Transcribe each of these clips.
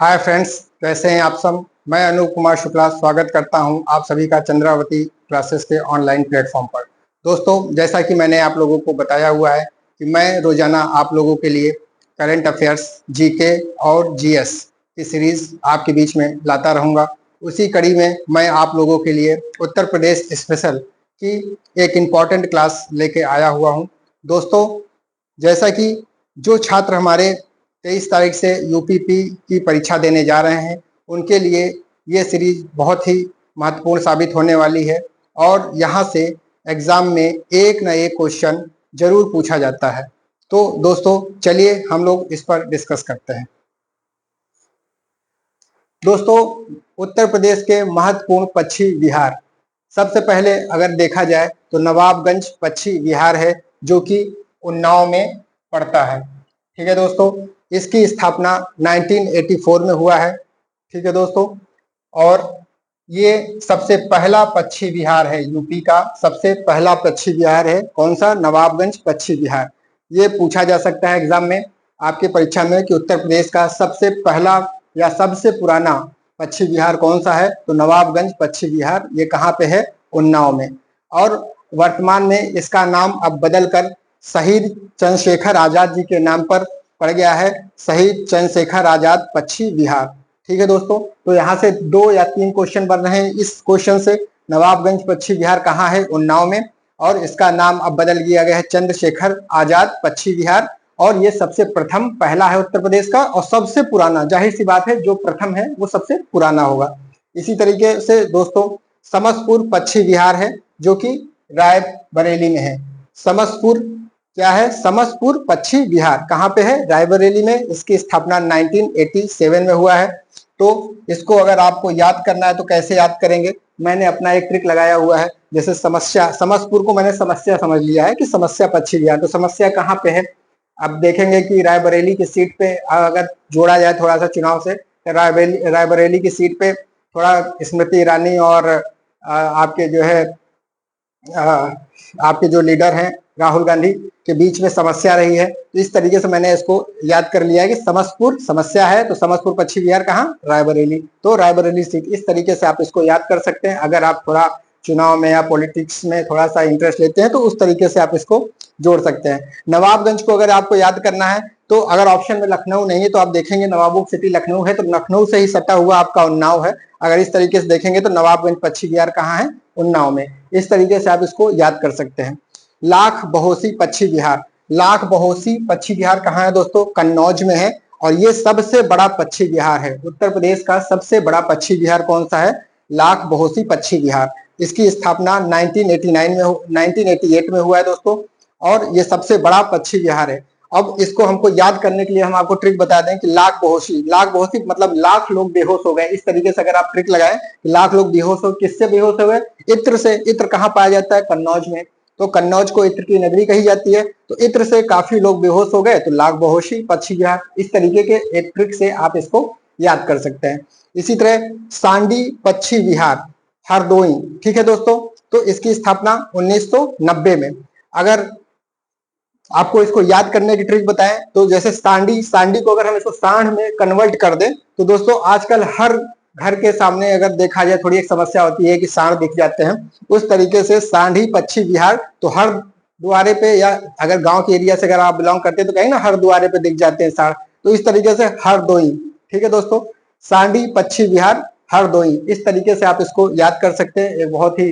Hi friends, कैसे हैं आप सब। मैं अनूप कुमार शुक्ला स्वागत करता हूं आप सभी का चंद्रावती क्लासेस के ऑनलाइन प्लेटफॉर्म पर। दोस्तों, जैसा कि मैंने आप लोगों को बताया हुआ है कि मैं रोजाना आप लोगों के लिए करंट अफेयर्स, जीके और जीएस की सीरीज आपके बीच में लाता रहूंगा। उसी कड़ी में मैं आप लोगों के लिए उत्तर प्रदेश स्पेशल की एक इम्पॉर्टेंट क्लास लेके आया हुआ हूँ। दोस्तों, जैसा कि जो छात्र हमारे 23 तारीख से यूपीपी की परीक्षा देने जा रहे हैं, उनके लिए ये सीरीज बहुत ही महत्वपूर्ण साबित होने वाली है और यहाँ से एग्जाम में एक न एक क्वेश्चन जरूर पूछा जाता है। तो दोस्तों, चलिए हम लोग इस पर डिस्कस करते हैं। दोस्तों, उत्तर प्रदेश के महत्वपूर्ण पक्षी विहार, सबसे पहले अगर देखा जाए तो नवाबगंज पक्षी विहार है, जो कि उन्नाव में पड़ता है। ठीक है दोस्तों, इसकी स्थापना 1984 में हुआ है। ठीक है दोस्तों, और ये सबसे पहला पक्षी विहार है, यूपी का सबसे पहला पक्षी विहार है। कौन सा? नवाबगंज पक्षी विहार। ये पूछा जा सकता है एग्जाम में आपके परीक्षा में कि उत्तर प्रदेश का सबसे पहला या सबसे पुराना पक्षी विहार कौन सा है? तो नवाबगंज पक्षी विहार। ये कहाँ पे है? उन्नाव में। और वर्तमान में इसका नाम अब बदलकर शहीद चंद्रशेखर आजाद जी के नाम पर पड़ गया है, शहीद चंद्रशेखर आजाद पक्षी विहार। ठीक है दोस्तों, तो यहाँ से 2 या 3 क्वेश्चन बन रहे हैं इस क्वेश्चन से। नवाबगंज पक्षी विहार कहाँ है? उन्नाव में। और इसका नाम अब बदल दिया गया है चंद्रशेखर आजाद पक्षी विहार। और ये सबसे प्रथम पहला है उत्तर प्रदेश का और सबसे पुराना। जाहिर सी बात है, जो प्रथम है वो सबसे पुराना होगा। इसी तरीके से दोस्तों, समसपुर पक्षी विहार है, जो कि रायबरेली में है। समसपुर क्या है? समसपुर पक्षी विहार कहाँ पे है? रायबरेली में। इसकी स्थापना 1987 में हुआ है। तो इसको अगर आपको याद करना है तो कैसे याद करेंगे? मैंने अपना एक ट्रिक लगाया हुआ है। जैसे समसपुर को मैंने समस्या समझ लिया है कि समस्या पक्षी विहार, तो समस्या कहाँ पे है? अब देखेंगे कि रायबरेली की सीट पे अगर जोड़ा जाए थोड़ा सा चुनाव से, रायबरेली की सीट पे थोड़ा स्मृति ईरानी और आपके जो है आपके जो लीडर हैं राहुल गांधी के बीच में समस्या रही है। तो इस तरीके से मैंने इसको याद कर लिया है कि समसपुर समस्या है, तो समसपुर पक्षी विहार कहाँ? रायबरेली। तो रायबरेली सीट। इस तरीके से आप इसको याद कर सकते हैं। अगर आप थोड़ा चुनाव में या पॉलिटिक्स में थोड़ा सा इंटरेस्ट लेते हैं तो उस तरीके से आप इसको जोड़ सकते हैं। नवाबगंज को अगर आपको याद करना है तो अगर ऑप्शन में लखनऊ नहीं है तो आप देखेंगे नवाबुक सिटी लखनऊ है, तो लखनऊ से ही सटा हुआ आपका उन्नाव है। अगर इस तरीके से देखेंगे तो नवाबगंज पक्षी विहार कहाँ है? उन्नाव में। इस तरीके से आप इसको याद कर सकते हैं। लाख बहोसी पक्षी विहार, लाख बहोसी पक्षी विहार कहाँ है दोस्तों? कन्नौज में है। और ये सबसे बड़ा पक्षी विहार है। उत्तर प्रदेश का सबसे बड़ा पक्षी विहार कौन सा है? लाख बहोसी पक्षी विहार। इसकी स्थापना 1988 में हुआ है दोस्तों, और ये सबसे बड़ा पक्षी विहार है। अब इसको हमको याद करने के लिए हम आपको ट्रिक बता दें कि लाख बहोशी मतलब लाख लोग बेहोश हो गए। इस तरीके से अगर आप ट्रिक लगाएं कि लाख लोग बेहोश हो, किससे बेहोश हो गए? इत्र से। इत्र कहाँ पाया जाता है? कन्नौज में। तो कन्नौज को इत्र की नगरी कही जाती है। तो इत्र से काफी लोग बेहोश हो गए, तो लाख बहोशी पक्षी विहार। इस तरीके के एक ट्रिक से आप इसको याद कर सकते हैं। इसी तरह सांडी पक्षी विहार हरदोई। ठीक है दोस्तों, तो इसकी स्थापना 1990 में। अगर आपको इसको याद करने की ट्रिक बताएं तो जैसे सांडी को अगर हम इसको सांड में कन्वर्ट कर दें तो दोस्तों आजकल हर घर के सामने अगर देखा जाए थोड़ी एक समस्या होती है कि सांड दिख जाते हैं। उस तरीके से सांडी पक्षी विहार तो हर द्वारे पे, या अगर गांव के एरिया से अगर आप बिलोंग करते हैं तो कहीं ना हर द्वारे पे दिख जाते हैं सांड। तो इस तरीके से हरदोई। ठीक है दोस्तों, सांडी पक्षी विहार हरदोई। इस तरीके से आप इसको याद कर सकते हैं। एक बहुत ही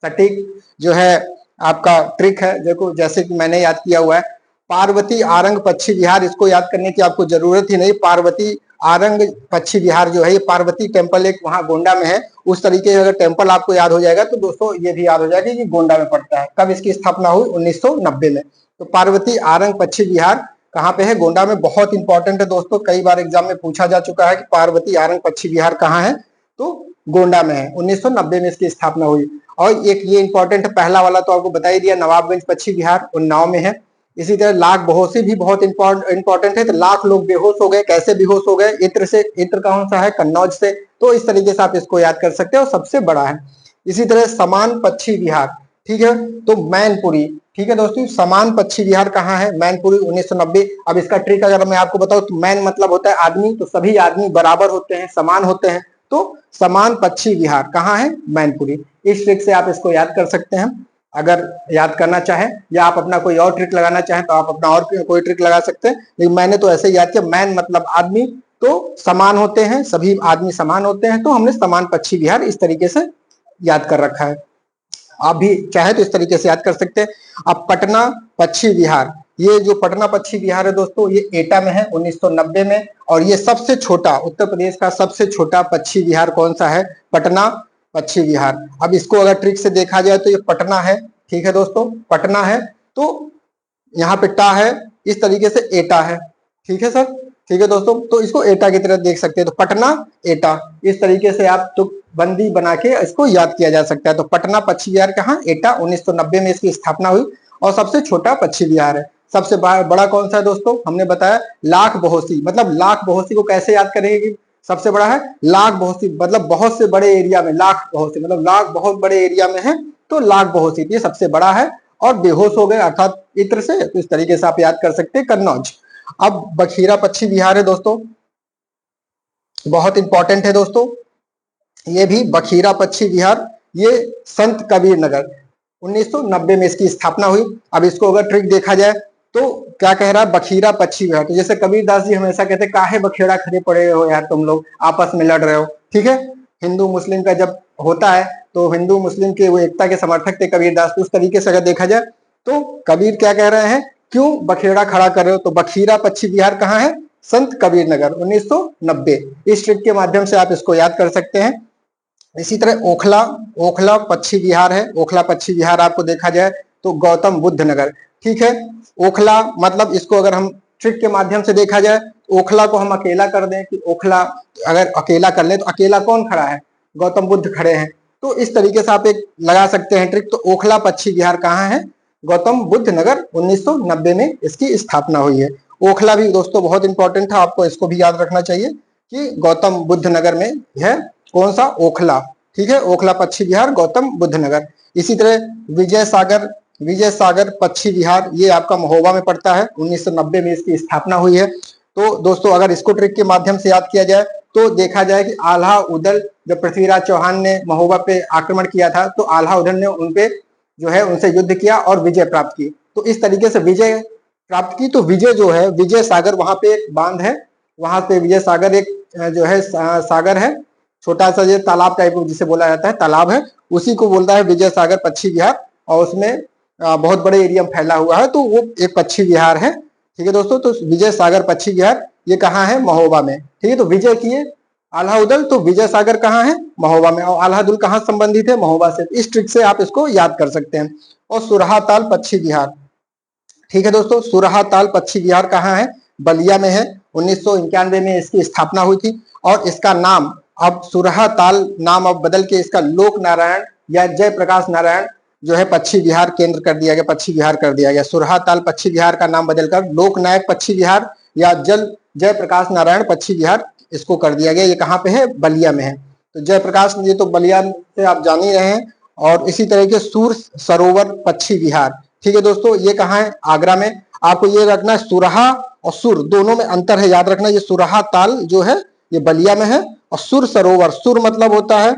सटीक जो है आपका ट्रिक है, देखो जैसे कि मैंने याद किया हुआ है। पार्वती आरंग पक्षी विहार, इसको याद करने की आपको जरूरत ही नहीं। पार्वती आरंग पक्षी विहार जो है, ये पार्वती टेम्पल एक वहां गोंडा में है। उस तरीके से अगर टेम्पल आपको याद हो जाएगा तो दोस्तों ये भी याद हो जाएगा कि गोंडा में पड़ता है। कब इसकी स्थापना हुई? 1990 में। तो पार्वती आरंग पक्षी विहार कहाँ पे है? गोंडा में। बहुत इंपॉर्टेंट है दोस्तों, कई बार एग्जाम में पूछा जा चुका है कि पार्वती आरंग पक्षी विहार कहाँ है? तो गोंडा में है। 1990 में इसकी स्थापना हुई। और एक ये इंपॉर्टेंट पहला वाला तो आपको बता ही दिया, नवाबगंज पक्षी विहार उन्नाव में है। इसी तरह लाख बहोशी भी बहुत इंपॉर्टेंट है। तो लाख लोग बेहोश हो गए, कैसे बेहोश हो गए? इत्र से। इत्र कौन सा है? कन्नौज से। तो इस तरीके से आप इसको याद कर सकते हैं और सबसे बड़ा है। इसी तरह समान पक्षी विहार, ठीक है, तो मैनपुरी। ठीक है दोस्तों, समान पश्चिम बिहार कहाँ है? मैनपुरी 1990। अब इसका ट्रिक अगर मैं आपको बताऊं तो मैन मतलब होता है आदमी, तो सभी आदमी बराबर होते हैं, समान होते हैं, तो समान पश्चिम बिहार कहाँ है? मैनपुरी। इस ट्रिक से आप इसको याद कर सकते हैं। अगर याद करना चाहें या आप अपना कोई और ट्रिक लगाना चाहें तो आप अपना और कोई ट्रिक लगा सकते हैं, लेकिन मैंने तो ऐसे ही याद किया। मैन मतलब आदमी, तो समान होते हैं, सभी आदमी समान होते हैं, तो हमने समान पश्चिम बिहार इस तरीके से याद कर रखा है। आप भी चाहे तो इस तरीके से याद कर सकते हैं। अब पटना पश्चिम बिहार, ये जो पटना पश्चिम बिहार है दोस्तों, ये एटा में है 1990 में। और ये सबसे छोटा, उत्तर प्रदेश का सबसे छोटा पश्चिम बिहार कौन सा है? पटना पश्चिम बिहार। अब इसको अगर ट्रिक से देखा जाए तो ये पटना है, ठीक है दोस्तों, पटना है, तो यहाँ पे टा है, इस तरीके से एटा है, ठीक है सर, ठीक है दोस्तों, तो इसको एटा की तरह देख सकते हैं। तो पटना एटा, इस तरीके से आप तो बंदी बना के इसको याद किया जा सकता है। तो पटना पश्चिम बिहार कहाँ? एटा, 1990 में इसकी स्थापना हुई और सबसे छोटा पश्चिम बिहार है। सबसे बड़ा कौन सा है दोस्तों? हमने बताया लाख बहोसी। मतलब लाख बहोसी को कैसे याद करेंगे? सबसे बड़ा है लाख बहोसी, मतलब बहुत से बड़े एरिया में लाख बहोसी, मतलब लाख बहुत बड़े एरिया में है, तो लाख बहोसी ये सबसे बड़ा है। और बेहोश हो गए अर्थात इत्र से, तो इस तरीके से आप याद कर सकते हैं कन्नौज। अब बखीरा पश्चिम बिहार है दोस्तों, बहुत इंपॉर्टेंट है दोस्तों, ये भी बखीरा पश्चिम बिहार, ये संत कबीर नगर 1990 में इसकी स्थापना हुई। अब इसको अगर ट्रिक देखा जाए तो क्या कह रहा है? बखीरा पश्चिम बिहार। तो जैसे कबीर दास जी हमेशा कहते काहे बखेड़ा खड़े पड़े हो यार, तुम लोग आपस में लड़ रहे हो, ठीक है। हिंदू मुस्लिम का जब होता है तो हिंदू मुस्लिम के वो एकता के समर्थक थे कबीर दास। तो उस तरीके से अगर देखा जाए तो कबीर क्या कह रहे हैं, क्यों बखेड़ा खड़ा कर रहे हो? तो बखीरा पश्चिम बिहार कहाँ है? संत कबीर नगर 1990। इस ट्रिक के माध्यम से आप इसको याद कर सकते हैं। इसी तरह ओखला, ओखला पश्चिम बिहार है, ओखला पश्चिम बिहार आपको देखा जाए तो गौतम बुद्ध नगर, ठीक है। ओखला मतलब इसको अगर हम ट्रिक के माध्यम से देखा जाए, ओखला को हम अकेला कर दें कि ओखला अगर अकेला कर ले तो अकेला कौन खड़ा है? गौतम बुद्ध खड़े हैं। तो इस तरीके से आप एक लगा सकते हैं ट्रिक। तो ओखला पश्चिम बिहार कहाँ है? गौतम बुद्ध नगर 1990 में इसकी स्थापना हुई है। ओखला भी दोस्तों बहुत इंपॉर्टेंट था, आपको इसको भी याद रखना चाहिए कि गौतम बुद्ध नगर में है कौन सा? ओखला, ठीक है, ओखला पश्चिम बिहार गौतम बुद्ध नगर। इसी तरह विजय सागर, विजय सागर पश्चिम बिहार, ये आपका महोबा में पड़ता है, 1990 में इसकी स्थापना हुई है। तो दोस्तों अगर इसको ट्रिक के माध्यम से याद किया जाए तो देखा जाए कि आल्हा उदल, जब पृथ्वीराज चौहान ने महोबा पे आक्रमण किया था तो आल्हा उदल ने उनपे जो है उनसे युद्ध किया और विजय प्राप्त की। तो इस तरीके से विजय प्राप्त की। तो विजय जो है, विजय सागर, वहां पे एक बांध है, वहां पे विजय सागर एक जो है सागर है, छोटा सा ये तालाब टाइप जिसे बोला जाता है, तालाब है, उसी को बोलता है विजय सागर पश्चिम बिहार। और उसमें बहुत बड़े एरिया में फैला हुआ है, तो वो एक पश्चिम बिहार है, ठीक है दोस्तों। तो विजय सागर पश्चिम बिहार ये कहाँ है? महोबा में, ठीक है। तो विजय किए आल्हा उदल, तो विजय सागर कहाँ है? महोबा में। और आल्हा उदल कहाँ संबंधित है? महोबा से। इस ट्रिक से आप इसको याद कर सकते हैं। और सुरहा ताल पश्चिम बिहार, ठीक है दोस्तों, सुरहा ताल पश्चिम बिहार कहाँ है? बलिया में है, 1991 में इसकी स्थापना हुई थी। और इसका नाम अब सुरहा ताल नाम अब बदल के इसका लोक नारायण या जय प्रकाश नारायण जो है पश्चिम बिहार केंद्र कर दिया गया, पश्चिम बिहार कर दिया गया। सुरहा ताल पश्चिम बिहार का नाम बदलकर लोक नायक पश्चिम बिहार या जय प्रकाश नारायण पश्चिम बिहार इसको कर दिया गया। ये कहाँ पे है? बलिया में है। तो जय प्रकाश, ये तो बलिया से आप जान ही रहे हैं। और इसी तरह के सूर सरोवर पश्चिम बिहार, ठीक है दोस्तों, ये कहाँ है? आगरा में। आपको ये रखना है सुरहा और सुर दोनों में अंतर है, याद रखना। ये सुरहा ताल जो है ये बलिया में है। और सुर सरोवर, सुर मतलब होता है,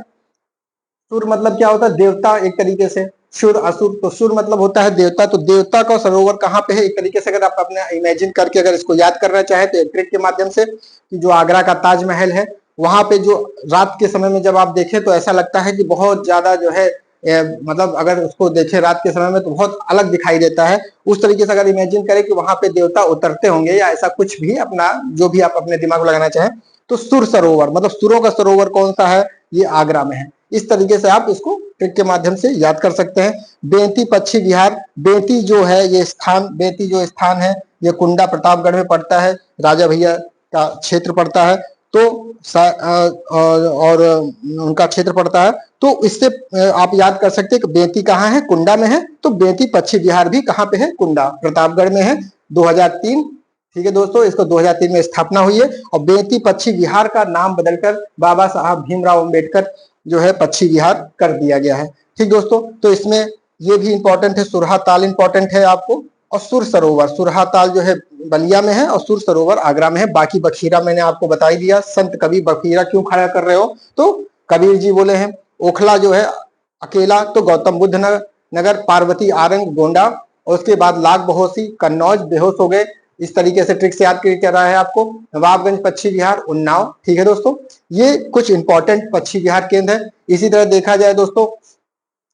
सुर मतलब क्या होता है? देवता, एक तरीके से सुर असुर, तो सुर मतलब होता है देवता। तो देवता का सरोवर कहाँ पे है? एक तरीके से अगर आप अपने इमेजिन करके अगर इसको याद करना चाहे तो ट्रिक के माध्यम से कि जो आगरा का ताजमहल है वहां पे जो रात के समय में जब आप देखें तो ऐसा लगता है कि बहुत ज्यादा जो है मतलब अगर उसको देखें रात के समय में तो बहुत अलग दिखाई देता है। उस तरीके से अगर इमेजिन करें कि वहां पे देवता उतरते होंगे या ऐसा कुछ भी, अपना जो भी आप अपने दिमाग में लगाना चाहें। तो सुर सरोवर मतलब सुरों का सरोवर कौन सा है? ये आगरा में है। इस तरीके से आप इसको ट्रिक के माध्यम से याद कर सकते हैं। बेंती पश्चिम बिहार, बेंती जो है ये स्थान, बेंती जो स्थान है ये कुंडा प्रतापगढ़ में पड़ता है, राजा भैया का क्षेत्र पड़ता है। तो और उनका क्षेत्र पड़ता है। तो इससे आप याद कर सकते हैं कि बेंती कहाँ है? कुंडा में है। तो बेंती पश्चिम बिहार भी कहाँ पे है? कुंडा, प्रतापगढ़ में है। 2003, ठीक है दोस्तों, इसको 2003 में स्थापना हुई है। और बेंती पश्चिम बिहार का नाम बदलकर बाबा साहब भीमराव अम्बेडकर जो है पश्चिम बिहार कर दिया गया है। ठीक दोस्तों, तो इसमें ये भी इंपॉर्टेंट है, सुरहा ताल इंपॉर्टेंट है आपको, और सुर सरोवर, सुरहा ताल जो है बलिया में है और सुर सरोवर आगरा में है। बाकी बखीरा मैंने आपको बता ही दिया। संत कबीर बखीरा क्यों खड़ा कर रहे हो, तो कबीर जी बोले हैं। ओखला जो है अकेला, तो गौतम बुद्ध नगर, पार्वती आरंग गोंडा, और उसके बाद लाख बहोसी कन्नौज बेहोश हो गए। इस तरीके से ट्रिक से याद कर रहा है आपको। नवाबगंज पश्चिम बिहार उन्नाव, ठीक है दोस्तों। ये कुछ इंपॉर्टेंट पश्चिम बिहार केंद्र है। इसी तरह देखा जाए दोस्तों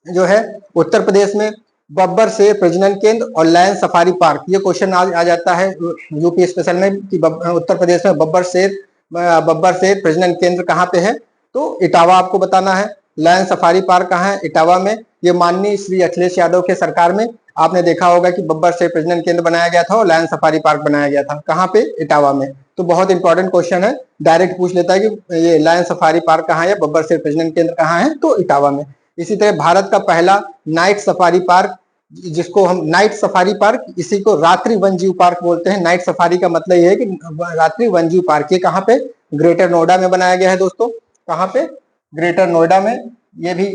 जो है उत्तर प्रदेश में बब्बर शेर प्रजनन केंद्र और लायन सफारी पार्क, ये क्वेश्चन आ जाता है यूपी स्पेशल में कि उत्तर प्रदेश में बब्बर शेर प्रजनन केंद्र कहाँ पे है, तो इटावा आपको बताना है। लायन सफारी पार्क कहाँ है, इटावा में। ये माननीय श्री अखिलेश यादव के सरकार में आपने देखा होगा कि बब्बर शेर प्रजनन केंद्र बनाया गया था और लायन सफारी पार्क बनाया गया था। कहाँ पे, इटावा में। तो बहुत इंपॉर्टेंट क्वेश्चन है, डायरेक्ट पूछ लेता है कि ये लायन सफारी पार्क कहाँ है, बब्बर शेर प्रजनन केंद्र कहाँ है, तो इटावा में। इसी तरह भारत का पहला नाइट सफारी पार्क, जिसको हम नाइट सफारी पार्क, इसी को रात्रि वन्यजीव पार्क बोलते हैं। नाइट सफारी का मतलब यह है कि रात्रि वन्यजीव पार्क, ये कहाँ पे, ग्रेटर नोएडा में बनाया गया है दोस्तों। कहाँ पे, ग्रेटर नोएडा में। ये भी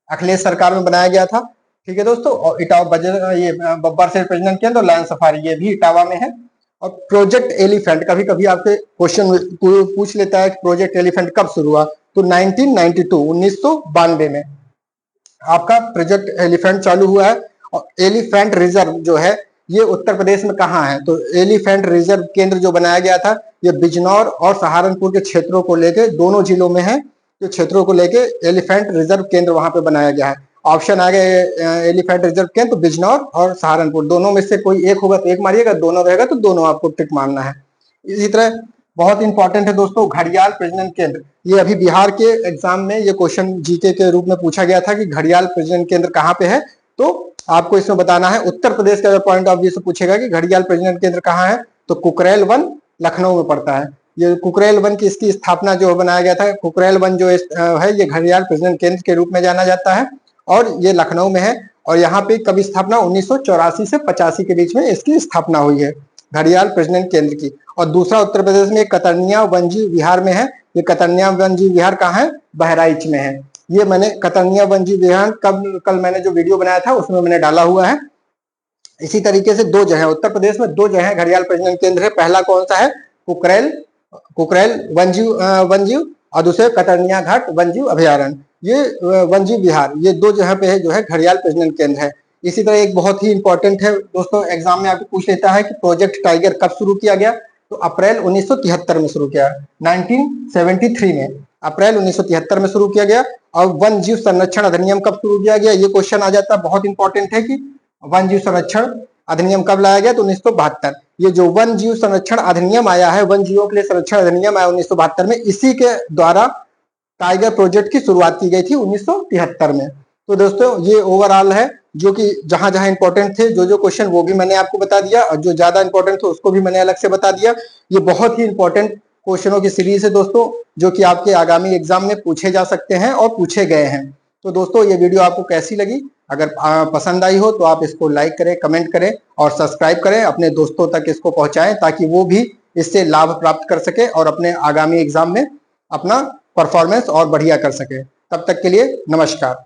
अखिलेश सरकार में बनाया गया था, ठीक है दोस्तों। और इटावा ये बब्बर शेर प्रजनन केंद्र और लायन सफारी, ये भी इटावा में है। और प्रोजेक्ट एलिफेंट, कभी कभी आपके क्वेश्चन पूछ लेता है कि प्रोजेक्ट एलिफेंट कब शुरू हुआ, तो 1992 में आपका प्रोजेक्ट एलिफेंट चालू हुआ है। और एलिफेंट रिजर्व जो है ये उत्तर प्रदेश में कहाँ है, तो एलिफेंट रिजर्व केंद्र जो बनाया गया था ये बिजनौर और सहारनपुर के क्षेत्रों को लेके, दोनों जिलों में है, जो क्षेत्रों को लेके एलिफेंट रिजर्व केंद्र वहां पे बनाया गया है। ऑप्शन आ गए एलिफेंट रिजर्व केंद्र, तो बिजनौर और सहारनपुर, दोनों में से कोई एक होगा तो एक मारिएगा, दोनों रहेगा तो दोनों आपको टिक मारना है। इसी तरह बहुत इंपॉर्टेंट है दोस्तों घड़ियाल प्रजनन केंद्र। ये अभी बिहार के एग्जाम में ये क्वेश्चन जीके के रूप में पूछा गया था कि घड़ियाल प्रजनन केंद्र कहाँ पे है, तो आपको इसमें बताना है। उत्तर प्रदेश का पॉइंट ऑफ व्यू से पूछेगा कि घड़ियाल प्रजनन केंद्र कहाँ है, तो कुकरेल वन लखनऊ में पड़ता है। ये कुकरेल वन की इसकी स्थापना जो बनाया गया था, कुकरेल वन जो है ये घड़ियाल प्रजनन केंद्र के रूप में जाना जाता है और ये लखनऊ में है। और यहाँ पे कभी स्थापना 1984 से 85 के बीच में इसकी स्थापना हुई है घड़ियाल प्रजनन केंद्र की। और दूसरा उत्तर प्रदेश में कतरनिया वन्यजीव विहार में है। ये कतरनिया वन्यजीव विहार कहाँ है, बहराइच में है। ये मैंने कतरनिया वन्यजीव विहार कल मैंने जो वीडियो बनाया था उसमें मैंने डाला हुआ है। इसी तरीके से दो जगह उत्तर प्रदेश में, दो जगह घड़ियाल प्रजनन केंद्र है। पहला कौन सा है, कुकरेल वन्यजीव और दूसरे कतरनिया घाट वन्यजीव अभयारण्य, ये वन्यजीव विहार, ये दो जगह पे है जो है घड़ियाल प्रजनन केंद्र है। इसी तरह एक बहुत ही इंपॉर्टेंट है दोस्तों, एग्जाम में आपको पूछ लेता है कि प्रोजेक्ट टाइगर कब शुरू किया गया, तो अप्रैल 1973 में शुरू किया, 1973 में, अप्रैल 1973 में शुरू किया गया। और वन जीव संरक्षण अधिनियम कब शुरू किया गया, ये क्वेश्चन आ जाता है, बहुत इंपॉर्टेंट है कि वन जीव संरक्षण अधिनियम कब लाया गया, तो 1972। ये जो वन जीव संरक्षण अधिनियम आया है, वन जीवों के लिए संरक्षण अधिनियम आया 1972 में, इसी के द्वारा टाइगर प्रोजेक्ट की शुरुआत की गई थी 1973 में। तो दोस्तों ये ओवरऑल है, जो कि जहां जहां इंपॉर्टेंट थे जो क्वेश्चन वो भी मैंने आपको बता दिया, और जो ज्यादा इंपॉर्टेंट थे उसको भी मैंने अलग से बता दिया। ये बहुत ही इंपॉर्टेंट क्वेश्चनों की सीरीज है दोस्तों, जो कि आपके आगामी एग्जाम में पूछे जा सकते हैं और पूछे गए हैं। तो दोस्तों ये वीडियो आपको कैसी लगी, अगर पसंद आई हो तो आप इसको लाइक करें, कमेंट करें और सब्सक्राइब करें, अपने दोस्तों तक इसको पहुंचाएं ताकि वो भी इससे लाभ प्राप्त कर सके और अपने आगामी एग्जाम में अपना परफॉर्मेंस और बढ़िया कर सके। तब तक के लिए नमस्कार।